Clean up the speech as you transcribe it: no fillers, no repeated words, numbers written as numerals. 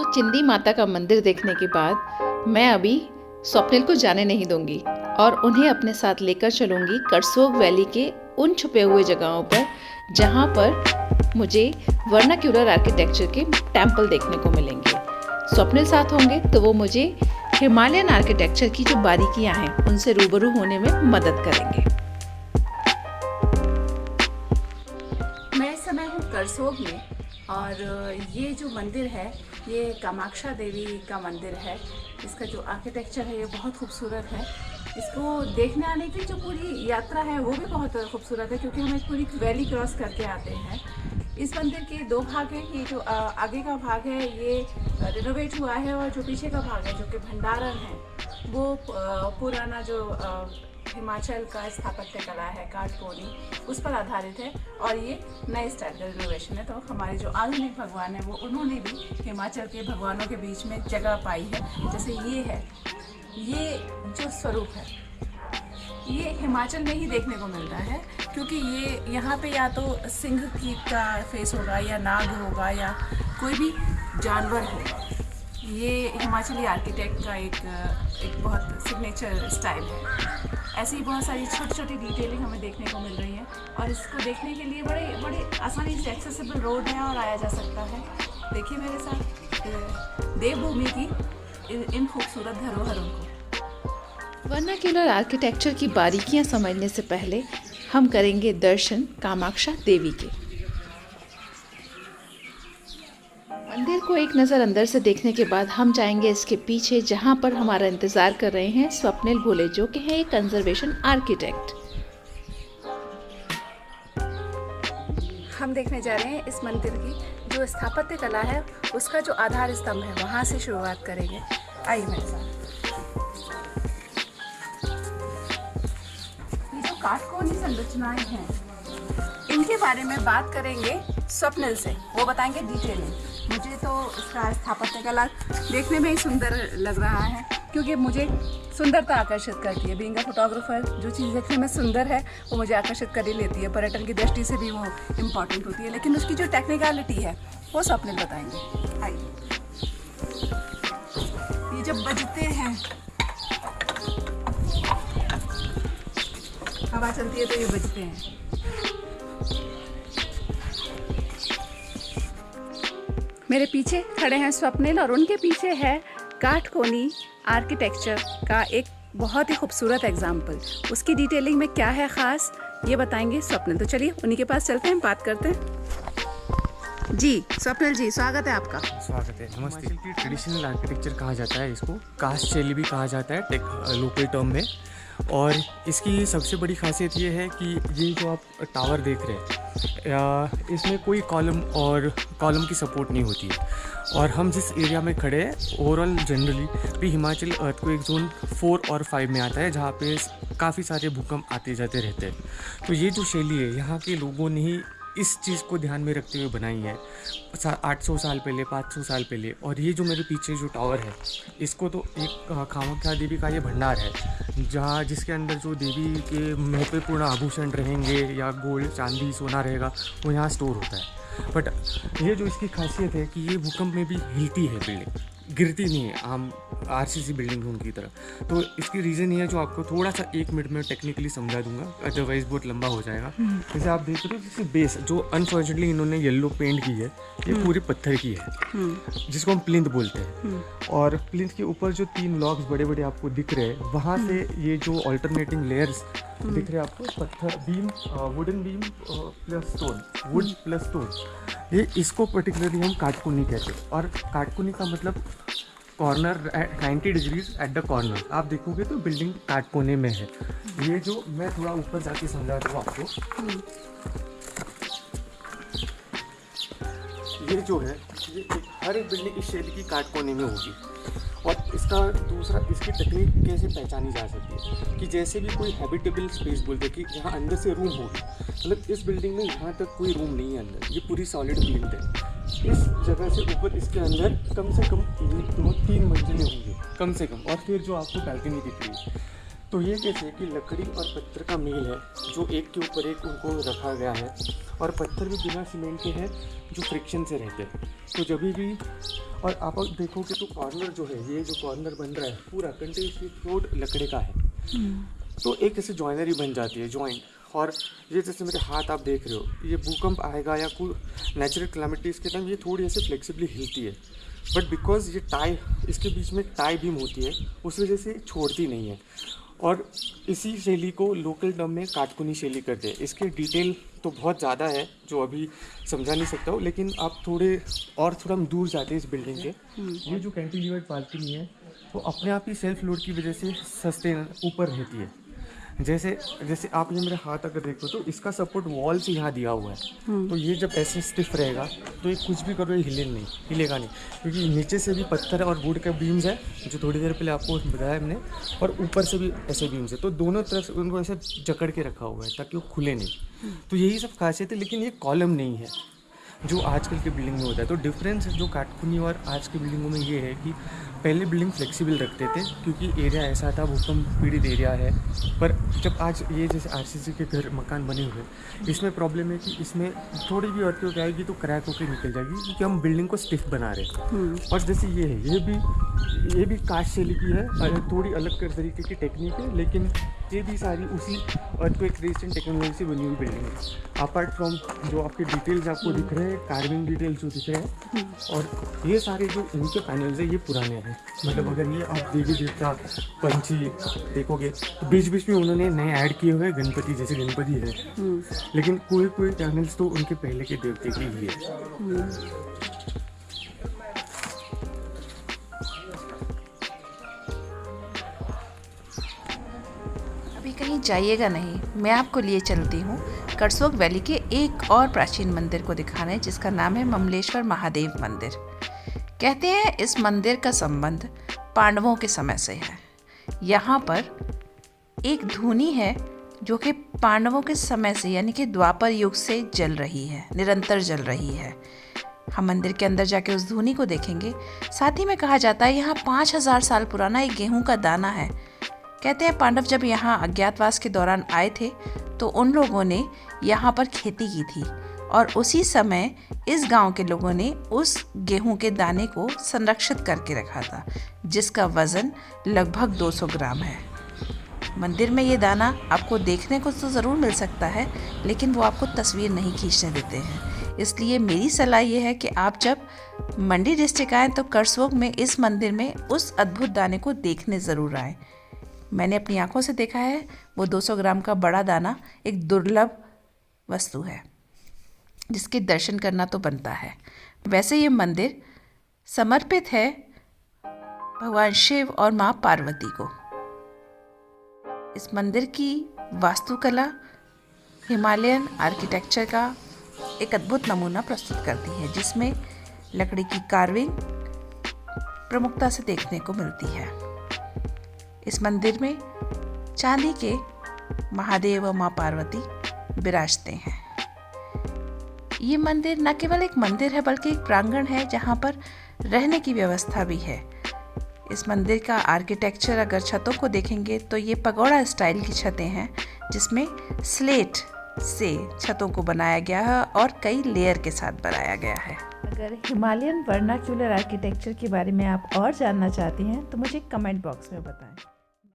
चिंदी माता का मंदिर देखने के बाद मैं अभी स्वप्निल को जाने नहीं दूंगी और उन्हें अपने साथ लेकर चलूंगी करसोग वैली के उन छुपे हुए जगहों पर जहां पर मुझे वर्नाक्यूलर आर्किटेक्चर के टेम्पल देखने को मिलेंगे। स्वप्निल साथ होंगे तो वो मुझे हिमालयन आर्किटेक्चर की जो बारीकियां हैं उनसे रूबरू होने में मदद करेंगे। मैं इस समय हूँ करसोग में और ये जो मंदिर है ये कामाक्षा देवी का मंदिर है। इसका जो आर्किटेक्चर है ये बहुत खूबसूरत है। इसको देखने आने की जो पूरी यात्रा है वो भी बहुत खूबसूरत है क्योंकि हम एक पूरी वैली क्रॉस करके आते हैं। इस मंदिर के दो भाग हैं। ये जो आगे का भाग है ये रिनोवेट हुआ है और जो पीछे का भाग है जो कि भंडारण है वो पुराना जो हिमाचल का स्थापत्य कला है काठकोनी उस पर आधारित है और ये नए स्टाइल का रिनोवेशन है। तो हमारे जो आधुनिक भगवान है वो उन्होंने भी हिमाचल के भगवानों के बीच में जगह पाई है। जैसे ये है, ये जो स्वरूप है ये हिमाचल में ही देखने को मिलता है क्योंकि ये यहाँ पे या तो सिंह की का फेस होगा या नाग होगा या कोई भी जानवर होगा। ये हिमाचली आर्किटेक्ट का एक बहुत सिग्नेचर स्टाइल है। ऐसी ही बहुत सारी छोटी छोटी डिटेलिंग हमें देखने को मिल रही है और इसको देखने के लिए बड़े आसानी से एक्सेसिबल रोड है और आया जा सकता है। देखिए मेरे साथ देवभूमि की इन खूबसूरत धरोहरों को। वर्नाक्यूलर आर्किटेक्चर की बारीकियां समझने से पहले हम करेंगे दर्शन कामाक्षा देवी के। मंदिर को एक नज़र अंदर से देखने के बाद हम जाएंगे इसके पीछे जहां पर हमारा इंतज़ार कर रहे हैं स्वप्निल भोले जो कि हैं एक कंजर्वेशन आर्किटेक्ट। हम देखने जा रहे हैं इस मंदिर की जो स्थापत्य कला है उसका जो आधार स्तंभ है वहां से शुरुआत करेंगे। आइए मेरे साथ। ये जो काठकोनी संरचनाएं हैं इनके बारे में बात करेंगे स्वप्निल से, वो बताएंगे डिटेलिंग। मुझे तो इसका स्थापत्य कला देखने में ही सुंदर लग रहा है क्योंकि मुझे सुंदरता आकर्षित करती है। बीइंग अ फोटोग्राफर जो चीज़ देखने में सुंदर है वो मुझे आकर्षित कर ही लेती है। पर्यटन की दृष्टि से भी वो इम्पॉर्टेंट होती है, लेकिन उसकी जो टेक्निकलिटी है वो स्वप्निल बताएंगे। आइए। ये जब बजते हैं, हवा चलती है तो ये बजते हैं। मेरे पीछे खड़े हैं स्वप्निल और उनके पीछे है काठकोनी आर्किटेक्चर का एक बहुत ही खूबसूरत एग्जाम्पल। उसकी डिटेलिंग में क्या है ख़ास ये बताएंगे स्वप्निल। तो चलिए उन्हीं के पास चलते हैं, बात करते हैं। जी स्वप्निल जी, स्वागत है आपका। स्वागत है। नमस्ते। की ट्रेडिशनल आर्किटेक्चर कहा जाता है इसको, कास्ट शैली भी कहा जाता है लोकल टर्म में। और इसकी सबसे बड़ी खासियत ये है कि ये जो आप टावर देख रहे हैं इसमें कोई कॉलम की सपोर्ट नहीं होती है। और हम जिस एरिया में खड़े हैं ओवरऑल जनरली भी हिमाचल अर्थक्वेक जोन 4 और 5 में आता है जहाँ पे काफ़ी सारे भूकंप आते जाते रहते हैं। तो ये जो शैली है यहाँ के लोगों ने ही इस चीज़ को ध्यान में रखते हुए बनाई है 800 साल पहले, 500 साल पहले। और ये जो मेरे पीछे जो टावर है इसको तो एक कामाख्या देवी का ये भंडार है जहाँ जिसके अंदर जो देवी के महत्वपूर्ण आभूषण रहेंगे या गोल्ड चांदी सोना रहेगा वो यहाँ स्टोर होता है। बट ये जो इसकी खासियत है कि ये भूकंप में भी हिलती है, बिल्डिंग गिरती नहीं है आम आरसीसी बिल्डिंग उनकी तरह। तो इसकी रीज़न ये है जो आपको थोड़ा सा 1 मिनट में टेक्निकली समझा दूंगा, अदरवाइज बहुत लंबा हो जाएगा। जैसे आप देख रहे हो जैसे बेस जो अनफॉर्चुनेटली इन्होंने येलो पेंट की है ये पूरी पत्थर की है जिसको हम प्लिंथ बोलते हैं। और प्लिंथ के ऊपर जो 3 लॉग्स बड़े बड़े आपको दिख रहे हैं वहाँ से ये जो ऑल्टरनेटिंग लेयर्स दिख रहे हैं आपको, पत्थर beam, wooden beam plus stone, would plus stone, ये इसको पर्टिकुलरली हम काटकुनी कहते हैं। और काटकुनी का मतलब corner 90 degrees at the corner. आप देखोगे तो बिल्डिंग काटकोने में है। ये जो मैं थोड़ा ऊपर जाके समझा दूँ आपको, ये जो है ये हर एक बिल्डिंग इस शैली की काटकोने में होगी। और इसका दूसरा इसकी टेक्निक कैसे पहचानी जा सकती है कि जैसे भी कोई हैबिटेबल स्पेस बोलते हैं कि यहाँ अंदर से रूम होगी, मतलब इस बिल्डिंग में यहाँ तक कोई रूम नहीं है अंदर, ये पूरी सॉलिड प्लिंथ है। इस जगह से ऊपर इसके अंदर कम से कम 3 मंजिलें होंगी कम से कम। और फिर जो आपको बैल्कनी दिख रही है तो ये कैसे है कि लकड़ी और पत्थर का मेल है जो एक के ऊपर एक उनको रखा गया है, और पत्थर भी बिना सीमेंट के हैं जो फ्रिक्शन से रहते हैं। तो जब भी और आप देखोगे तो कॉर्नर जो है, ये जो कॉर्नर बन रहा है पूरा कंटिन्यूसली फ्लोट लकड़ी का है। तो एक ऐसे जॉइनरी बन जाती है, जॉइंट। और ये जैसे मेरे हाथ आप देख रहे हो, ये भूकंप आएगा या कोई नेचुरल क्लैमिटीज़ के टाइम ये थोड़ी ऐसे फ्लेक्सिबली हिलती है, बट बिकॉज ये टाई, इसके बीच में टाई बीम होती है, उस वजह से छोड़ती नहीं है। और इसी शैली को लोकल टर्म में काटकुनी शैली करते हैं। इसके डिटेल तो बहुत ज़्यादा है जो अभी समझा नहीं सकता हूँ, लेकिन आप थोड़ा हम दूर जाते हैं इस बिल्डिंग के। ये जो कैंटिलीवर्ड बालकनी है वो अपने आप ही सेल्फ लोड की वजह से सस्टेन ऊपर रहती है। जैसे आप ये मेरे हाथ अगर देखो तो इसका सपोर्ट वॉल से यहाँ दिया हुआ है। तो ये जब ऐसे स्टिफ रहेगा तो ये कुछ भी करो ये हिलेगा नहीं, क्योंकि नीचे से भी पत्थर और वुड का बीम्स है जो थोड़ी देर पहले आपको बताया हमने, और ऊपर से भी ऐसे बीम्स है। तो दोनों तरफ से उनको ऐसे जकड़ के रखा हुआ है ताकि वो खुले नहीं। तो यही सब खासियत है, लेकिन ये कॉलम नहीं है जो आजकल के बिल्डिंग में होता है। तो डिफरेंस जो काटकुनी और आज के बिल्डिंगों में ये है कि पहले बिल्डिंग फ्लेक्सिबल रखते थे क्योंकि एरिया ऐसा था, भूकंप पीड़ित एरिया है। पर जब आज ये जैसे आरसीसी के घर मकान बने हुए, इसमें प्रॉब्लम है कि इसमें थोड़ी भी अर्थक्वेक आएगी तो क्रैक होकर निकल जाएगी, क्योंकि हम बिल्डिंग को स्टिफ बना रहे हैं। और जैसे ये है, ये भी कास्ट शैली की है, थोड़ी अलग तरीके की टेक्निक है, लेकिन ये भी सारी उसी अर्थक्वेक रेजिस्टेंट टेक्नोलॉजी से बनी हुई बिल्डिंग है। अपार्ट फ्रॉम जो आपके डिटेल्स आपको दिख रहे हैं, कार्विंग डिटेल्स जो दिख रहे हैं, और ये सारे जो इनके पैनल्स है ये पुराने हैं। मतलब अगर ये आप देवी देवता पंछी देखोगे तो बीच बीच में उन्होंने नए ऐड किए हुए गणपति, जैसे गणपति है, लेकिन कोई पैनल्स तो उनके पहले के देवते के ही है। कहीं जाइएगा नहीं, मैं आपको लिए चलती हूँ करसोग वैली के एक और प्राचीन मंदिर को दिखाने, जिसका नाम है ममलेश्वर महादेव मंदिर। कहते हैं इस मंदिर का संबंध पांडवों के समय से है। यहाँ पर एक धूनी है जो कि पांडवों के समय से यानी कि द्वापर युग से जल रही है, निरंतर जल रही है। हम मंदिर के अंदर जाके उस धूनी को देखेंगे। साथ ही में कहा जाता है यहाँ 5000 साल पुराना एक गेहूं का दाना है। कहते हैं पांडव जब यहाँ अज्ञातवास के दौरान आए थे तो उन लोगों ने यहाँ पर खेती की थी, और उसी समय इस गांव के लोगों ने उस गेहूं के दाने को संरक्षित करके रखा था, जिसका वज़न लगभग 200 ग्राम है। मंदिर में ये दाना आपको देखने को तो ज़रूर मिल सकता है, लेकिन वो आपको तस्वीर नहीं खींचने देते हैं। इसलिए मेरी सलाह ये है कि आप जब मंडी डिस्ट्रिक्ट आएँ तो करसोग में इस मंदिर में उस अद्भुत दाने को देखने ज़रूर आएँ। मैंने अपनी आंखों से देखा है, वो 200 ग्राम का बड़ा दाना एक दुर्लभ वस्तु है जिसके दर्शन करना तो बनता है। वैसे ये मंदिर समर्पित है भगवान शिव और माँ पार्वती को। इस मंदिर की वास्तुकला हिमालयन आर्किटेक्चर का एक अद्भुत नमूना प्रस्तुत करती है, जिसमें लकड़ी की कार्विंग प्रमुखता से देखने को मिलती है। इस मंदिर में चांदी के महादेव और माँ पार्वती विराजते हैं। ये मंदिर न केवल एक मंदिर है बल्कि एक प्रांगण है जहाँ पर रहने की व्यवस्था भी है। इस मंदिर का आर्किटेक्चर अगर छतों को देखेंगे तो ये पगोड़ा स्टाइल की छतें हैं, जिसमें स्लेट से छतों को बनाया गया है और कई लेयर के साथ बनाया गया है। अगर हिमालयन वर्नाक्यूलर आर्किटेक्चर के बारे में आप और जानना चाहते हैं तो मुझे कमेंट बॉक्स में बताएं।